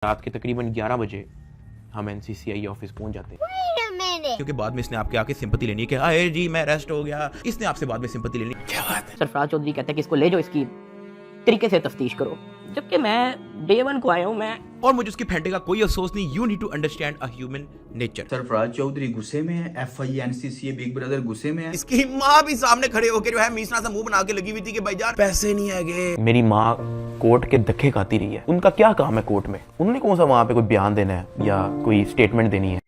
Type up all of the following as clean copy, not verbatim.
रात के तकरीबन 11 बजे हम एनसीसीआई ऑफिस पहुंच जाते हैं क्योंकि बाद में इसने आपके आके सिंपैथी लेनी है कि अरे जी मैं अरेस्ट हो गया, इसने आपसे बाद में सिंपैथी लेनी। क्या बात है। सरफराज चौधरी कहता है कि इसको ले जाओ, इसकी तरीके से तफ्तीश करो, जबकि मैं डे 1 को आया हूँ मैं, और मुझे उसके फेंटे का कोई अफसोस नहीं। You need to understand a human nature. Sarfaraz Chaudhary गुस्से में है, एफआई एनसीसी बिग ब्रदर गुस्से में है। इसकी माँ भी सामने खड़े होकर जो है मीसना सा मुंह बना के लगी हुई थी कि भाईजान पैसे नहीं है। मेरी माँ कोर्ट के धक्के खाती रही है। उनका क्या काम है कोर्ट में? उन्होंने कौन सा वहाँ पे कोई बयान देना है या कोई स्टेटमेंट देनी है?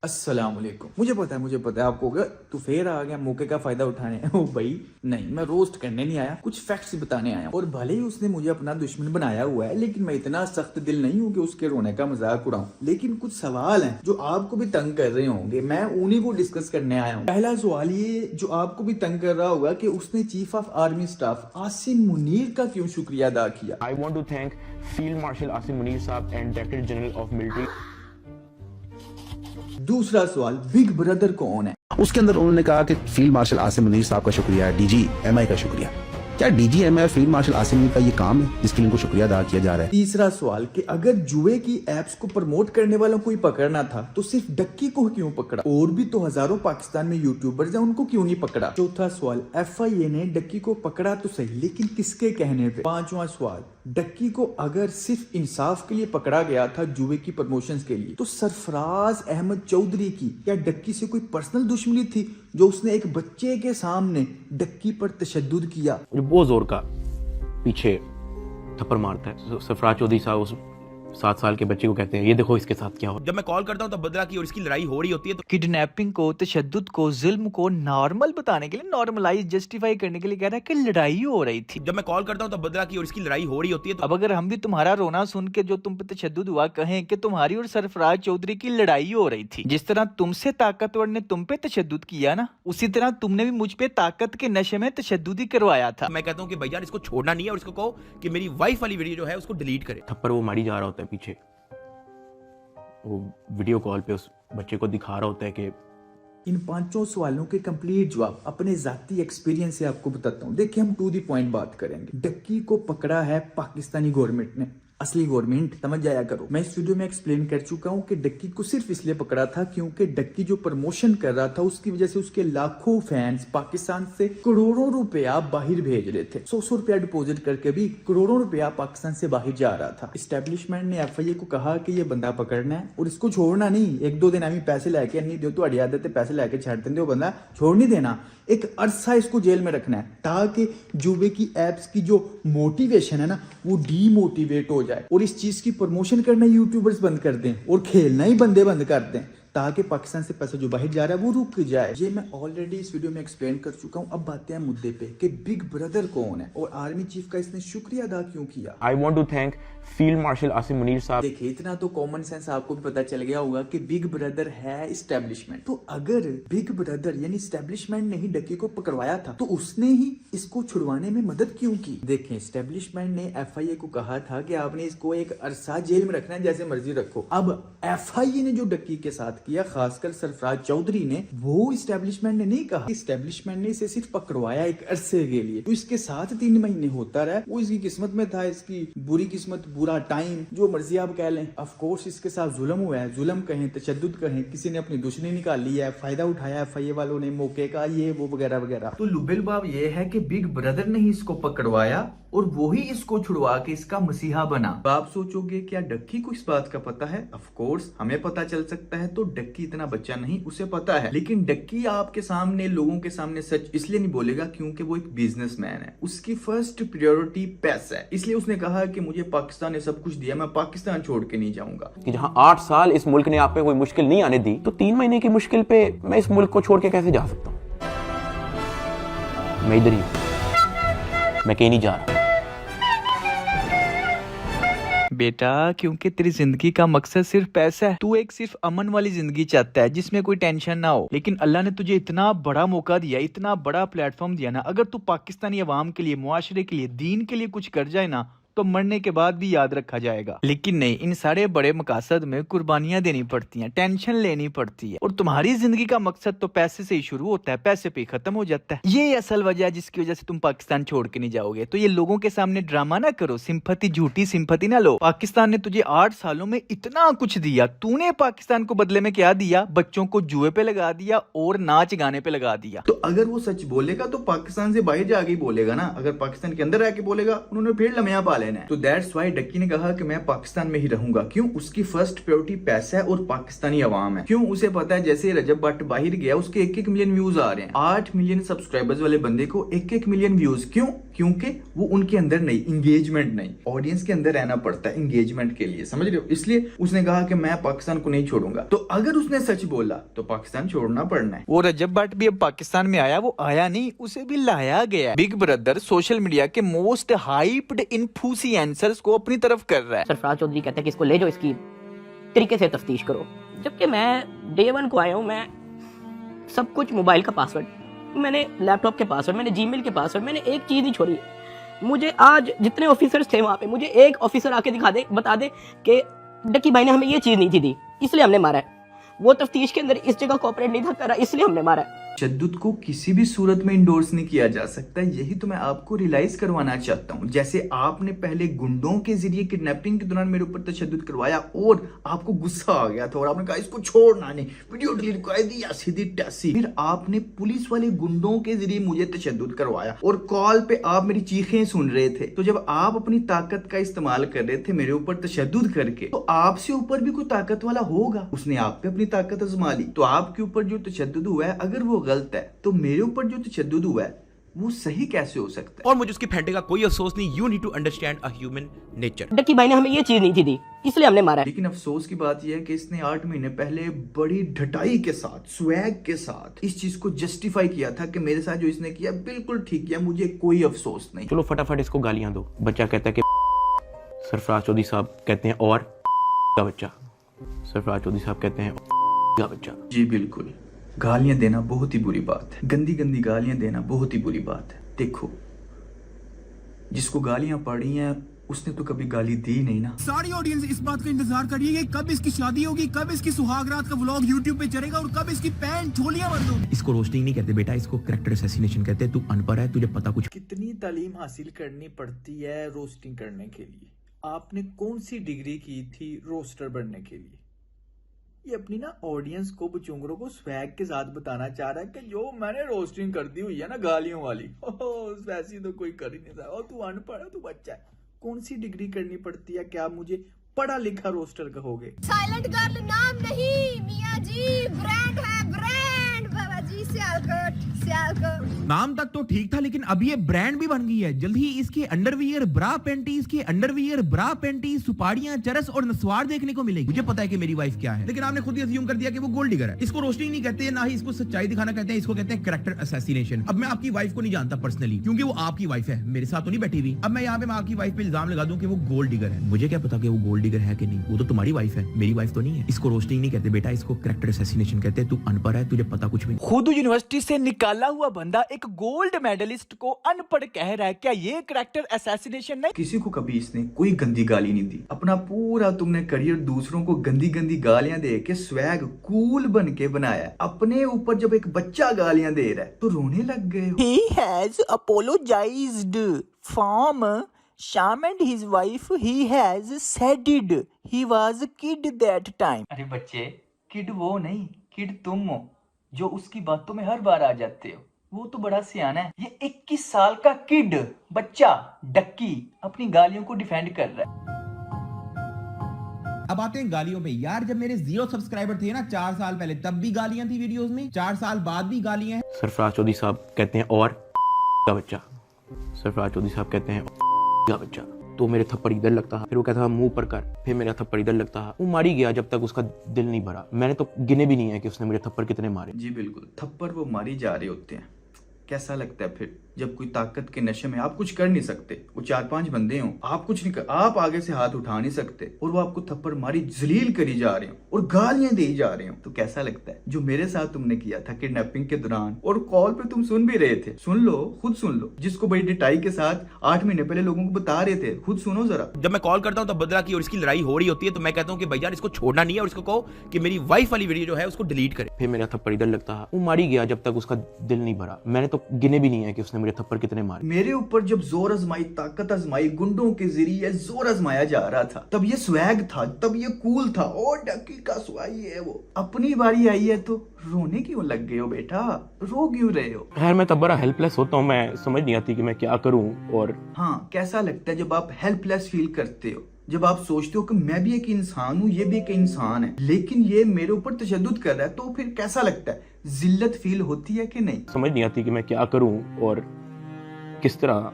अस्सलाम वालेकुम। मुझे पता है आपको होगा तू फिर आ गया मौके का फायदा उठाने। ओ भाई नहीं, मैं रोस्ट करने नहीं आया, कुछ फैक्ट्स बताने आया। और भले ही उसने मुझे अपना दुश्मन बनाया हुआ है, लेकिन मैं इतना सख्त दिल नहीं हूँ कि उसके रोने का मजाक उड़ाऊं। लेकिन कुछ सवाल हैं जो आपको भी तंग कर रहे होंगे, मैं उन्हीं को डिस्कस करने आया हूँ। पहला सवाल ये जो आपको भी तंग कर रहा होगा कि उसने chief of army staff Asim Munir का क्यों शुक्रिया अदा किया। I want to thank field marshal Asim Munir साहब and director general of military. दूसरा सवाल, बिग ब्रदर कौन है? उसके अंदर उन्होंने कहा कि फील्ड मार्शल आसिम मुनीर साहब का शुक्रिया, डीजी एमआई का शुक्रिया। क्या DG MI field marshal Asim Munir का ये काम है जिसके लिए इनको शुक्रिया अदा किया जा रहा है? तीसरा सवाल कि अगर जुए की एप्स को प्रमोट करने वालों को ही पकड़ना था तो सिर्फ डक्की को क्यों पकड़ा? और भी तो हजारों पाकिस्तान में यूट्यूबर्स हैं, उनको क्यों नहीं पकड़ा? चौथा सवाल, एफआईए ने डक्की को पकड़ा तो सही, लेकिन किसके कहने पे? पांचवा सवाल, डक्की को अगर सिर्फ इंसाफ के लिए पकड़ा गया था जुए की प्रमोशंस के लिए, तो सरफराज अहमद चौधरी की क्या डक्की से कोई पर्सनल दुश्मनी थी जो उसने एक बच्चे के सामने डक्की पर तशद्दुद किया? बहुत जोर का पीछे थप्पड़ मारता है सरफराज चौधरी साहब उस 7 साल के बच्चे को, कहते हैं ये देखो इसके साथ क्या हो। जब मैं कॉल करता हूँ तब बदला की और इसकी लड़ाई हो रही होती है तो किडनैपिंग को, तशद्दुद को, जुल्म को नॉर्मल बताने के लिए, नॉर्मलाइज जस्टिफाई करने के लिए कह रहा है कि लड़ाई हो रही थी। जब मैं कॉल करता हूँ तब बदला की और इसकी लड़ाई हो रही होती है तो अब अगर हम भी तुम्हारा रोना सुन के जो तुम पे तशद्दुद हुआ कहें कि तुम्हारी और सरफराज चौधरी की लड़ाई हो रही थी, जिस तरह तुमसे ताकतवर ने तुम पे तशद्दुद किया ना, उसी तरह तुमने भी मुझ पे ताकत के नशे में तशद्दुद ही करवाया था। मैं कहता हूँ कि भैया इसको छोड़ना नहीं है और इसको कहो कि मेरी वाइफ वाली वीडियो जो है उसको डिलीट करे। थप्पड़ वो मारी जा रहा होता है पीछे, वो वीडियो कॉल पे उस बच्चे को दिखा रहा होता है कि इन पांचों सवालों के कंप्लीट जवाब अपने जाती एक्सपीरियंस से आपको बताता हूँ। देखिए हम टू द पॉइंट बात करेंगे। डक्की को पकड़ा है पाकिस्तानी गवर्नमेंट ने, असली गवर्नमेंट, समझ जाया करो। मैं इस वीडियो में एक्सप्लेन कर चुका हूँ कि डक्की को सिर्फ इसलिए पकड़ा था क्योंकि डक्की जो प्रमोशन कर रहा था उसकी वजह से उसके लाखों फैंस पाकिस्तान से करोड़ों रुपया बाहर भेज रहे थे। 100 रुपया डिपॉजिट करके भी करोड़ों रुपया पाकिस्तान से बाहर जा रहा था। एस्टेब्लिशमेंट ने एफआईए को कहा कि ये बंदा पकड़ना है और इसको छोड़ना नहीं। 1-2 दिन हमें पैसे लेके नहीं दो तो अड़ी आदत है, पैसे लेके छाड़ देंगे, वो बंदा छोड़ नहीं देना। एक अरसा इसको जेल में रखना है ताकि जुबे की एप्स की जो मोटिवेशन है ना वो डीमोटिवेट हो जाए और इस चीज की प्रमोशन करना यूट्यूबर्स बंद कर दें और खेलना ही बंदे बंद कर दें ताकि पाकिस्तान से पैसा जो बाहर जा रहा है वो रुक जाए। ये मैं ऑलरेडी इस वीडियो में एक्सप्लेन कर चुका हूँ। अब बातें हैं मुद्दे पे कि बिग ब्रदर कौन है और आर्मी चीफ का इसने शुक्रिया अदा क्यों किया। I want to thank field marshal Asim Munir साहब। देखिए इतना तो कॉमन सेंस आपको भी पता चल गया होगा कि बिग ब्रदर है इस्टेब्लिशमेंट। तो अगर बिग ब्रदर यानी इस्टेब्लिशमेंट ने ही डक्की को पकड़वाया था तो उसने ही इसको छुड़वाने में मदद क्यों की? देखें इस्टेब्लिशमेंट ने एफआईए को कहा था कि आपने इसको एक अरसा जेल में रखना है, जैसे मर्जी रखो। अब एफआईए ने जो डक्की के साथ किया, खासकर सरफराज चौधरी ने, वो इस्टेब्लिशमेंट ने नहीं कहा। इस्टेब्लिशमेंट ने इसे सिर्फ पकड़वाया एक अरसे के लिए, तो इसके साथ 3 महीने होता रहा। वो इसकी किस्मत में था, इसकी बुरी किस्मत, बुरा टाइम, जो मर्जी आप कह लें। ऑफ कोर्स इसके साथ जुल्म हुआ है, जुल्म कहें, तशद्दुद कहें, किसी ने अपनी दुश्मनी निकाल ली है, फायदा उठाया एफआईए वालों ने मौके का, ये वो वगैरह वगैरह। तो लुबिल बाब ये है कि बिग ब्रदर ने ही इसको पकड़वाया और वो ही इसको छुड़वा के इसका मसीहा बना। आप सोचोगे क्या डक्की को इस बात का पता है? ऑफ कोर्स हमें पता चल सकता है, तो डक्की इतना बच्चा नहीं, उसे पता है। लेकिन डक्की आपके सामने, लोगों के सामने सच इसलिए नहीं बोलेगा क्योंकि वो एक बिजनेसमैन है। उसकी फर्स्ट प्रायोरिटी पैसा है, इसलिए उसने कहा कि मुझे पाकिस्तान ने सब कुछ दिया, मैं पाकिस्तान छोड़ के नहीं जाऊंगा। कि जहां 8 साल इस मुल्क ने आप पे कोई मुश्किल नहीं आने दी, तो 3 महीने की मुश्किल पे मैं इस मुल्क को छोड़ के कैसे जा सकता हूँ? मैं इधर ही हूं, मैं कहीं नहीं जा रहा बेटा, क्योंकि तेरी जिंदगी का मकसद सिर्फ पैसा है। तू एक सिर्फ अमन वाली जिंदगी चाहता है जिसमें कोई टेंशन ना हो, लेकिन अल्लाह ने तुझे इतना बड़ा मौका दिया, इतना बड़ा प्लेटफॉर्म दिया ना, अगर तू पाकिस्तानी अवाम के लिए, मुआशरे के लिए, दीन के लिए कुछ कर जाए ना तो मरने के बाद भी याद रखा जाएगा। लेकिन नहीं, इन सारे बड़े मकासद में कुर्बानियां देनी पड़ती हैं, टेंशन लेनी पड़ती है, और तुम्हारी जिंदगी का मकसद तो पैसे से ही शुरू होता है, पैसे पे ही खत्म हो जाता है। ये असल वजह है जिसकी वजह से तुम पाकिस्तान छोड़ के नहीं जाओगे। तो ये लोगों के सामने ड्रामा ना करो, सिंपैथी, झूठी सिंपैथी ना लो। पाकिस्तान ने तुझे 8 सालों में इतना कुछ दिया, तूने पाकिस्तान को बदले में क्या दिया? बच्चों को जुए पे लगा दिया और नाच गाने पे लगा दिया। तो अगर वो सच बोलेगा तो पाकिस्तान से बाहर जाके ही बोलेगा ना, अगर पाकिस्तान के अंदर रह के बोलेगा उन्होंने फिर लम्हा पा लेना है। तो दैट्स व्हाई डक्की ने कहा कि मैं पाकिस्तान में ही रहूंगा। क्यों? उसकी फर्स्ट प्रायोरिटी पैसा है और पाकिस्तानी अवाम है। क्यों? उसे पता है जैसे रजब भट्ट बाहर गया उसके 1-1 मिलियन व्यूज आ रहे हैं। 8 मिलियन सब्सक्राइबर्स वाले बंदे को 1-1 मिलियन व्यूज। क्यों? क्योंकि वो उनके अंदर नहीं, इंगेजमेंट नहीं, ऑडियंस के अंदर रहना पड़ता है इंगेजमेंट के लिए, समझ रहे हो? इसलिए उसने कहा कि मैं पाकिस्तान को नहीं छोड़ूंगा। तो अगर उसने सच बोला तो पाकिस्तान छोड़ना पड़ना है। वो रजब भट्ट भी अब पाकिस्तान में आया, वो आया नहीं, उसे भी लाया गया। बिग ब्रदर सोशल मीडिया के मोस्ट हाइप्ड इन्फ्लुएंसर्स को अपनी तरफ कर रहा है। सरफराज चौधरी कहते हैं कि इसको ले जाओ, इसकी तरीके से तफ्तीश करो। जबकि मैं डे 1 को आया हूँ, मैं सब कुछ, मोबाइल का पासवर्ड, मैंने लैपटॉप के पासवर्ड, मैंने जीमेल के पासवर्ड, मैंने एक चीज़ नहीं छोड़ी। मुझे आज जितने ऑफिसर्स थे वहाँ पे, मुझे एक ऑफिसर आके दिखा दे, बता दे कि डक्की भाई ने हमें ये चीज़ नहीं थी दी, इसलिए हमने मारा है। वो तफ्तीश के अंदर इस जगह कोऑपरेट नहीं था करा, इसलिए हमने मारा है। तशद्दुद को किसी भी सूरत में इंडोर्स नहीं किया जा सकता, यही तो मैं आपको रियलाइज करवाना चाहता हूँ। जैसे आपने पहले गुंडों के जरिए किडनैपिंग के दौरान मेरे ऊपर तशद्दुद करवाया और आपको गुस्सा आ गया था और आपने कहा इसको छोड़ना नहीं, वीडियो डिलीट कर दी या सीधी टैसी। फिर आपने पुलिस वाले गुंडों के जरिए मुझे तशद्दुद करवाया और कॉल पे आप मेरी चीखें सुन रहे थे। तो जब आप अपनी ताकत का इस्तेमाल कर रहे थे मेरे ऊपर तशद्दुद करके, तो आपसे ऊपर भी कोई ताकत वाला होगा, उसने आप पे अपनी ताकत आजमा ली। तो आपके ऊपर जो तशद्दुद हुआ है, अगर वो गलत है, तो मेरे ऊपर जो तशद्दुद हुआ है वो सही कैसे हो सकता है? और मुझे उसकी फेंटे का कोई अफसोस नहीं। You need to understand a human nature. Ducky भाई ने हमें ये चीज़ नहीं थी दी, इसलिए हमने मारा है। लेकिन अफसोस की बात यह है कि इसने 8 महीने पहले बड़ी ढटाई के साथ, स्वैग के साथ इस चीज को जस्टिफाई किया था कि मेरे साथ जो इसने किया बिल्कुल ठीक किया, मुझे कोई अफसोस नहीं। चलो फटाफट इसको गालियां दो। बच्चा कहता है कि सरफराज चौधरी साहब कहते हैं और का बच्चा, सरफराज चौधरी साहब कहते हैं का बच्चा। जी बिल्कुल, गालियां देना बहुत ही बुरी बात है, गंदी गंदी गालियां देना बहुत ही बुरी बात है। देखो, जिसको गालियां पड़ी हैं उसने तो कभी गाली दी नहीं ना। सारी ऑडियंस इस बात का इंतजार कर रही है कि कब इसकी शादी होगी, कब इसकी सुहागरात का व्लॉग YouTube पे चलेगा और कब इसकी पैंट झोलियां बंद होगी। इसको रोस्टिंग नहीं कहते बेटा, इसको कैरेक्टर असैसिनेशन कहते हैं। तू अनपढ़ है, तुझे पता कुछ। कितनी तालीम हासिल करनी पड़ती है रोस्टिंग करने के लिए? आपने कौन सी डिग्री की थी रोस्टर बनने के लिए? ये अपनी ना ऑडियंस को, बचुंगरों को स्वैग के साथ बताना चाह रहा है कि जो मैंने रोस्टिंग कर दी हुई है ना गालियों वाली, वैसी तो कोई कर ही नहीं सकता। और तू अनपढ़ है, तू बच्चा है, कौन सी डिग्री करनी पड़ती है? क्या मुझे पढ़ा लिखा रोस्टर कहोगे? साइलेंट गर्ल नाम नहीं मियाँ जी, ब्रांड है ब्रांड। बाबा जी सियालकोट, सियालकोट। नाम तक तो ठीक था, लेकिन अब ये ब्रांड भी बन गई है। जल्द ही इसके अंडरवियर ब्रा पैंटीज के अंडरवियर ब्रा पैंटीज, सुपाड़ियां, चरस और नस्वार देखने को मिलेगी। मुझे पता है कि मेरी वाइफ क्या है, लेकिन आपने खुद ही अज्यूम कर दिया कि वो गोल्ड डिगर है। इसको रोस्टिंग नहीं कहते, ना ही इसको सच्चाई दिखाना कहते हैं, इसको कहते हैं कैरेक्टर असैसिनेशन। अब मैं आपकी वाइफ को नहीं जानता पर्सनली, क्योंकि वो आपकी वाइफ है, मेरे साथ तो नहीं बैठी हुई। अब मैं यहाँ पे आपकी वाइफ पे इल्जाम लगा दूं कि वो गोल्ड डिगर है। मुझे क्या पता कि वो गोल्ड डिगर है कि नहीं, वो तो तुम्हारी वाइफ है, मेरी वाइफ तो नहीं है। इसको रोस्टिंग नहीं कहते बेटा, इसको कैरेक्टर असैसिनेशन कहते हैं। तू अनपढ़ है, तुझे पता कुछ भी नहीं। खुद यूनिवर्सिटी से निकाला हुआ बंदा एक गोल्ड मेडलिस्ट को अनपढ़ कह रहा है, क्या ये कैरेक्टर असैसिनेशन नहीं? किसी को कभी इसने कोई गंदी गाली नहीं दी। अपना पूरा तुमने करियर दूसरों को गंदी गंदी गालियां दे के स्वैग कूल बन के बनाया है। अपने ऊपर जब एक बच्चा गालियां दे रहा है तो रोने लग गए हो। He has apologized from Sham and his wife. He has said it. He was a kid that time. अरे बच्चे, किड वो नहीं, किड तुम हो जो उसकी बातों में हर बार आ जाते हो। वो तो बड़ा सियाना है। ये 21 साल का किड बच्चा डक्की अपनी गालियों को डिफेंड कर रहा है। अब आते हैं गालियों पे। यार जब मेरे 0 सब्सक्राइबर थे ना 4 साल पहले, तब भी गालियां थी वीडियोस में, 4 साल बाद भी गालियां हैं। सरफराज चौधरी साहब कहते हैं और का बच्चा, सरफराज चौधरी साहब कहते हैं का बच्चा। तो मेरे थप्पड़ इधर लगता है, फिर वो कहता है मुंह पर कर, फिर मेरा थप्पड़ इधर लगता है। वो मारी गया जब तक उसका दिल नहीं भरा। मैंने तो गिने भी नहीं है कि उसने मेरे थप्पड़ कितने मारे। जी बिल्कुल, थप्पड़ वो मारी जा रहे होते हैं। कैसा लगता है फिर? जब कोई ताकत के नशे में आप कुछ कर नहीं सकते, वो 4-5 बंदे हो, आप कुछ नहीं कर, आप आगे से हाथ उठा नहीं सकते और वो आपको थप्पड़ मारी जलील करी जा रहे हो और गालियां दी जा रहे हो, तो कैसा लगता है? जो मेरे साथ तुमने किया था किडनैपिंग के दौरान, और कॉल पे तुम सुन भी रहे थे, सुन लो, खुद सुन लो, जिसको बड़ी डिटाई के साथ 8 महीने पहले लोगों को बता रहे थे, खुद सुनो जरा। जब मैं कॉल करता हूं तो बदला की और इसकी लड़ाई हो रही होती है तो मैं कहता हूं कि भैया इसको छोड़ना नहीं है और इसको कहो कि मेरी वाइफ वाली वीडियो जो है उसको डिलीट करे। फिर मेरा थप्पड़ इधर लगता है, वो मारी गया जब तक उसका दिल नहीं भरा। मैंने तो गिने भी नहीं है कि उसने मुझे थप्पड़ कितने मारे। मेरे ऊपर जब जोर आजमाई, ताकत आजमाई, गुंडों के जरिए जोर आजमाया जा रहा था, तब ये स्वैग था, तब ये कूल था। ओ डकी का स्वाई है वो। अपनी बारी आई है तो रोने क्यों लग गए हो बेटा? रो क्यों रहे हो? खैर मैं तब बड़ा हेल्पलेस होता हूँ, मैं समझ नहीं आती कि मैं क्या करूँ। और हाँ, कैसा लगता है जब आप हेल्पलेस फील करते हो, जब आप सोचते हो कि मैं भी एक इंसान हूँ, ये भी एक इंसान है, लेकिन ये मेरे ऊपर तशद्दुद कर रहा है, तो फिर कैसा लगता है? जिल्लत फील होती है कि नहीं? समझ नहीं आती कि मैं क्या करूँ और किस तरह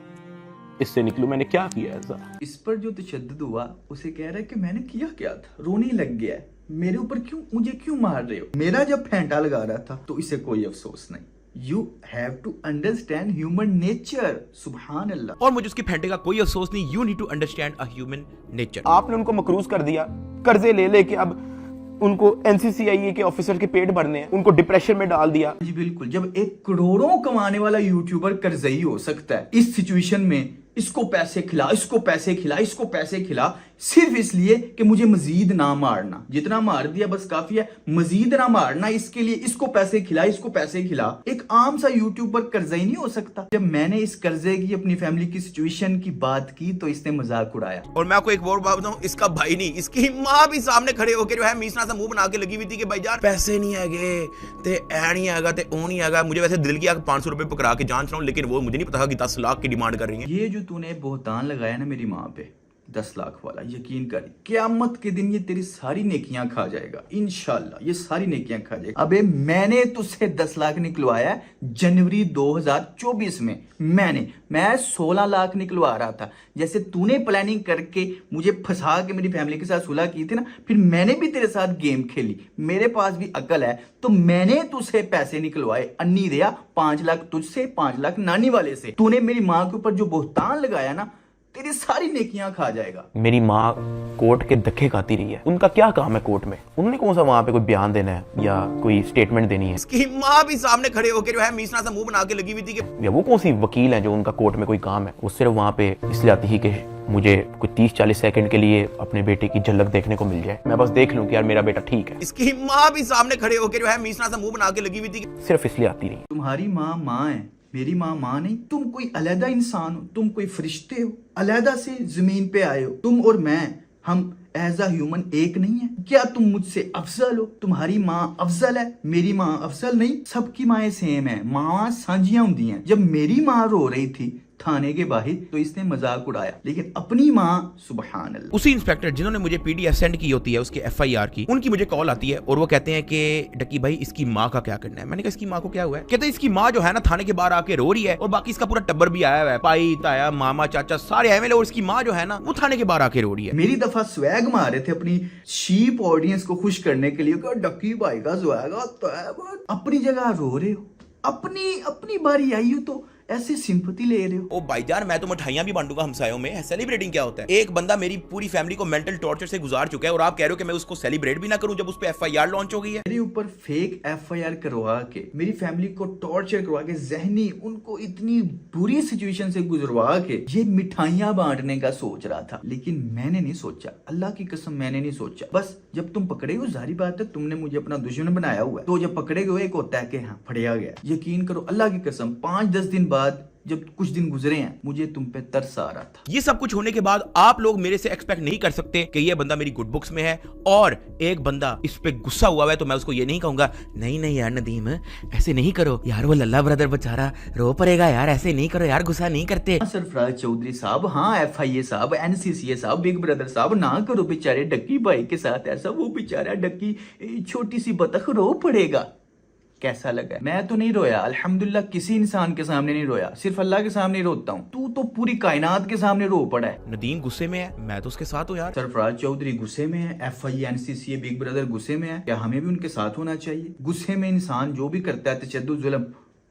इससे निकलूं। मैंने क्या किया ऐसा? इस पर जो तशद्दुद हुआ उसे कह रहा है कि मैंने किया क्या था, रोने लग गया है, मेरे ऊपर क्यों, मुझे क्यों मार रहे हो? मेरा जब फेंटा लगा रहा था तो इसे कोई अफसोस नहीं। You have to understand human nature. सुभान अल्लाह। और मुझे उसके फेंटे का कोई अफसोस नहीं। You need to understand a human nature। आपने उनको मकरूज कर दिया, कर्जे ले लेके अब उनको NCCIA के ऑफिसर के पेट भरने हैं, उनको डिप्रेशन में डाल दिया। जी बिल्कुल। जब एक करोड़ों कमाने वाला यूट्यूबर कर्जई हो सकता है, इस सिचुएशन में इसको पैसे खिला, इसको पैसे खिला, इसको पैसे खिला, सिर्फ इसलिए कि मुझे मजीद ना मारना, जितना मार दिया बस काफी है, मजीद ना मारना, इसके लिए इसको पैसे खिला, इसको पैसे खिला। एक आम सा यूट्यूबर कर्जई नहीं हो सकता। जब मैंने इस कर्जे की, अपनी फैमिली की सिचुएशन की बात की तो इसने मजाक उड़ाया। और मैं आपको एक और बात बताऊं, इसका भाई नहीं, इसकी माँ भी सामने खड़े होकर जो है मीसना सा मुंह बना के लगी हुई थी कि भाई यार पैसे नहीं है ते ऐ नहीं आएगा ते ओ नहीं आएगा। मुझे वैसे दिल किया 500 रुपए पकड़ा के जांच रहा हूं, लेकिन वो मुझे नहीं पता कि 10 लाख की डिमांड कर रही है। ये जो तूने बोहतान लगाया ना मेरी माँ पे, 10 लाख वाला, यकीन कर क़यामत के दिन ये तेरी सारी नेकियां खा जाएगा इंशाल्लाह, ये सारी नेकियां खा जाएगा। अबे मैंने तुझसे 10 लाख निकलवाया जनवरी 2024 में। मैं 16 लाख निकलवा रहा था। जैसे तूने प्लानिंग करके मुझे फंसा के मेरी फैमिली के साथ सुलह की थी ना, फिर मैंने भी तेरे साथ गेम खेली। मेरे पास भी अकल है तो मैंने तुझसे पैसे निकलवाए। अन्नी दिया 5 लाख तुझसे, 5 लाख नानी वाले से। तूने मेरी माँ के ऊपर जो बोहतान लगाया ना, तेरी सारी नेकियां खा जाएगा। मेरी माँ कोर्ट के धक्के खाती रही है, उनका क्या काम है कोर्ट में? उन्होंने कौन सा वहां पे कोई बयान देना है या कोई स्टेटमेंट देनी है? इसकी माँ भी सामने खड़े होकर जो है मीसना सा मुंह बना के लगी हुई थी कि वो कौन सी वकील है जो उनका कोर्ट में कोई काम है। वो सिर्फ वहां पे इसलिए आती ही कि मुझे कोई 30-40 सेकंड के लिए अपने बेटे की झलक देखने को मिल जाए, मैं बस देख लूं कि यार मेरा बेटा ठीक है। इसकी माँ भी सामने खड़े होकर जो है मीसना सा मुंह बना के लगी हुई थी, सिर्फ इसलिए आती रही। तुम्हारी माँ माँ है, मेरी माँ नहीं। तुम कोई अलहदा इंसान हो, तुम कोई फरिश्ते हो, अलहदा से जमीन पे आए हो। तुम और मैं, हम एज अ ह्यूमन एक नहीं है क्या? तुम मुझसे अफजल हो? तुम्हारी माँ अफजल है, मेरी माँ अफजल नहीं। सबकी माएँ सेम है, माँ सांझियां होती हैं। जब मेरी माँ रो रही थी थाने के बाहर तो इसने मजाक उड़ाया, लेकिन अपनी माँ, सुभान अल्लाह। उसी इंस्पेक्टर जिन्होंने मुझे PDF सेंड की होती है उसके FIR की, उनकी मुझे कॉल आती है और वो कहते हैं कि डक्की भाई इसकी माँ का क्या करना है। मैंने कहा इसकी माँ को क्या हुआ है? कहते हैं इसकी माँ जो है ना थाने के बाहर आके रो रही है और बाकी इसका पूरा टब्बर भी आया हुआ है, पाई ताया मामा चाचा सारे आए हुए, और इसकी माँ जो है ना वो थाने के बाहर आके रो रही है। मेरी दफा स्वैग मार रहे थे अपनी शीप ऑडियंस को खुश करने के लिए, डक्की भाई का स्वैग आता है। अपनी जगह रो रहे हो, अपनी बारी आई हो तो ऐसे सिंपैथी ले रहे हो। ओ भाईजान मैं तो मिठाइयां भी बांटूंगा हमसायों में। सेलिब्रेटिंग क्या होता है? एक बंदा मेरी पूरी फैमिली को मेंटल टॉर्चर से गुजार चुका है और आप कह रहे हो कि मैं उसको सेलिब्रेट भी ना करूं जब उस पे FIR लॉन्च हो गई है। मेरे ऊपर फेक FIR करवा के, मेरी फैमिली को टॉर्चर करवा के, जहनी उनको इतनी बुरी सिचुएशन से गुजरवा के ये मिठाइयां बांटने का सोच रहा था, लेकिन मैंने नहीं सोचा, अल्लाह की कसम मैंने नहीं सोचा। बस जब तुम पकड़े हो, जाहिर बात है तुमने मुझे अपना दुश्मन बनाया हुआ है, तो जब पकड़े गए एक होता है कि हाँ फड़िया गया। यकीन करो अल्लाह की कसम 5-10 दिन बाद जब कुछ दिन गुजरे हैं, मुझे तुम पे तरस आ रहा था। ये सब कुछ होने के बाद आप लोग मेरे से एक्सपेक्ट नहीं कर सकते कि ये बंदा मेरी गुड बुक्स में है और एक बंदा इस पे गुस्सा हुआ है तो मैं उसको ये नहीं कहूंगा नहीं यार नदीम ऐसे नहीं करो यार, वो लल्ला ब्रदर बेचारा रो पड़ेगा यार, ऐसे नहीं करो यार, गुस्सा नहीं करते। सरफराज चौधरी साहब, हाँ FIA साहब, NCCA साहब, बिग ब्रदर साहब, ना करो बेचारे डक्की भाई के साथ ऐसा। वो बेचारा डक्की छोटी सी बतख रो पड़ेगा। कैसा लगा? मैं तो नहीं रोया अल्हम्दुलिल्लाह, किसी इंसान के सामने नहीं रोया, सिर्फ अल्लाह के सामने रोता हूँ। तू तो पूरी कायनात के सामने रो पड़ा है। नदीम गुस्से में है, मैं तो उसके साथ हूँ यार। सरफराज चौधरी गुस्से में है, FIA NCCA बिग ब्रदर गुस्से में है, क्या हमें भी उनके साथ होना चाहिए? गुस्से में इंसान जो भी करता है तशद्दुद जुल्म,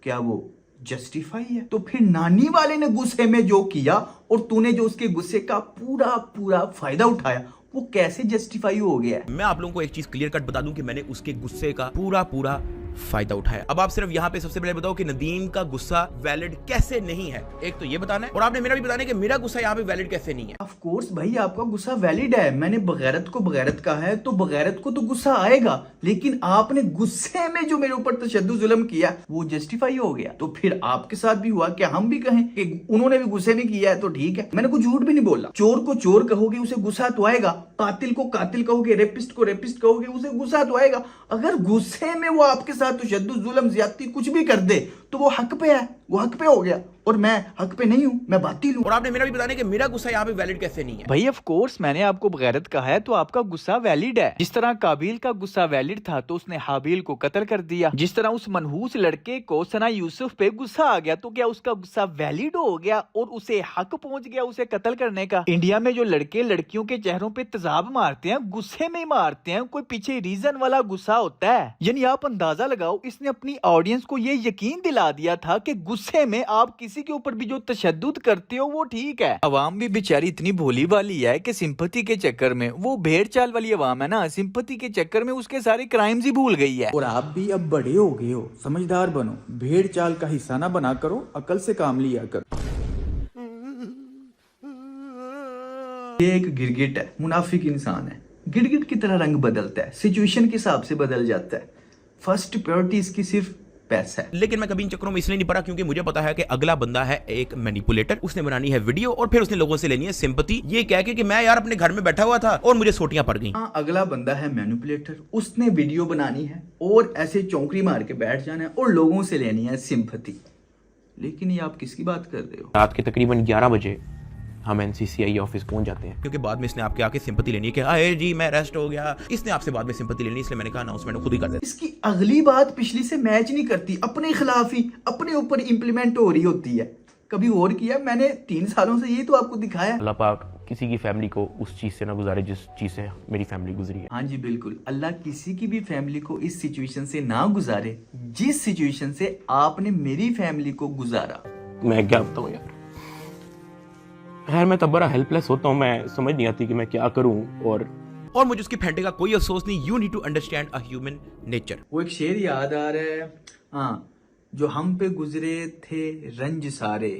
क्या वो जस्टिफाई है। तो फिर नानी वाले ने गुस्से में जो किया और तूने जो उसके गुस्से का पूरा पूरा फायदा उठाया, वो कैसे जस्टिफाई हो गया? मैं आप लोगों को एक चीज क्लियर कट बता दूं कि मैंने उसके गुस्से का पूरा फायदा उठाया। अब आप सिर्फ यहाँ पे सबसे पहले बताओ कि नदीम का गुस्सा वैलिड कैसे नहीं है, एक तो ये बताना है, और आपने मेरा भी बताना है कि मेरा गुस्सा यहाँ पे वैलिड कैसे नहीं है। ऑफ कोर्स भाई, आपका गुस्सा वैलिड है। मैंने बगैरत को बगैरत कहा है, तो बगैरत को तो गुस्सा आएगा, लेकिन आपने गुस्से में जो मेरे ऊपर तशद्दुद जुल्म किया वो जस्टिफाई हो गया। तो फिर आपके साथ भी हुआ, क्या हम भी कहें कि उन्होंने भी गुस्से में किया है तो ठीक है? मैंने कुछ झूठ भी नहीं बोला। चोर को चोर कहोगे उसे गुस्सा तो आएगा, कातिल को कातिल कहोगे, रेपिस्ट को रेपिस्ट कहोगे उसे गुस्सा तो आएगा। अगर गुस्से में वो आपके साथ तशद्दुद जुल्म ज्यादती कुछ भी कर दे तो वो हक पे है, वो हक पे हो गया, और मैं हक पे नहीं हूं, मैं बातिल हूं। और आपने मेरा भी बताना है कि मेरा गुस्सा यहाँ पे वैलिड कैसे नहीं है। भाई ऑफ कोर्स मैंने आपको बगैरत कहा है तो आपका गुस्सा वैलिड है। जिस तरह काबिल का गुस्सा वैलिड था तो उसने हाबिल को कत्ल कर दिया, जिस तरह उस मनहूस लड़के को सना यूसुफ पे गुस्सा आ गया तो क्या उसका गुस्सा वैलिड हो गया और उसे हक पहुंच गया उसे कत्ल करने का? इंडिया में जो लड़के लड़कियों के चेहरों पे तेजाब मारते हैं, गुस्से में मारते हैं, कोई पीछे रीजन वाला गुस्सा होता है। यानी आप अंदाजा लगाओ, इसने अपनी ऑडियंस को ये यकीन दिला दिया था कि गुस्से में आप किसी के ऊपर भी जो तशद्दुद करते हो वो ठीक है। अवाम भी बेचारी इतनी भोली वाली है कि सिंपैथी के चक्कर में, वो भेड़ चाल वाली अवाम है ना, सिंपैथी के चक्कर में उसके सारे क्राइम्स ही भूल गई है। और आप भी अब बड़े हो गए हो, समझदार बनो, भेड़ चाल का हिस्सा ना बना करो, अकल से काम लिया करो। ये एक गिरगिट है, मुनाफिक इंसान है, गिरगिट की तरह रंग बदलता है, सिचुएशन के हिसाब से बदल जाता है। फर्स्ट प्रायोरिटी इसकी सिर्फ पैसा है। लेकिन मैं कभी इन चक्करों में इसलिए नहीं पड़ा क्योंकि मुझे पता है कि अगला बंदा है एक मैनिपुलेटर, उसने बनानी है वीडियो और फिर उसने लोगों से लेनी है सिंपैथी, ये कह के कि मैं यार अपने घर में बैठा हुआ था और मुझे सोटियां पड़ गई। हाँ, अगला बंदा है मैनिपुलेटर, उसने वीडियो बनानी है और ऐसे चौंकड़ी मार के बैठ जाना है और लोगों से लेनी है सिंपैथी। लेकिन ये आप किसकी बात कर रहे हो? रात के तकरीबन 11 बजे हम एनसीसीआई ऑफिस पहुंच जाते हैं क्योंकि बाद में इसने आपके आके सिंपैथी लेनी है कि आए जी मैं अरेस्ट हो गया। इसने आपसे बाद में सिंपैथी लेनी, इसलिए मैंने कहा अनाउंसमेंट खुद ही कर देते। इसकी अगली बात पिछली से मैच नहीं करती, अपने खिलाफ ही अपने ऊपर इंप्लीमेंट हो रही होती है। कभी और किया? मैंने 3 सालों से यही तो आपको दिखाया। अल्लाह पाक किसी की फैमिली को उस चीज से ना गुजारे जिस चीज से मेरी फैमिली गुजरी है। हाँ जी बिल्कुल, अल्लाह किसी की भी फैमिली को इस सिचुएशन से ना गुजारे जिस सिचुएशन से आपने मेरी फैमिली को गुजारा। मैं क्या बताऊं यार, खैर मैं तब बड़ा हेल्पलेस होता हूँ, मैं समझ नहीं आती कि मैं क्या करूं। और मुझे उसकी फेंटे का कोई अफसोस नहीं। You need to understand a human nature. वो एक शेर याद आ रहा है, हाँ, जो हम पे गुजरे थे रंज सारे,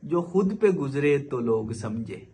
जो खुद पे गुजरे तो लोग समझे।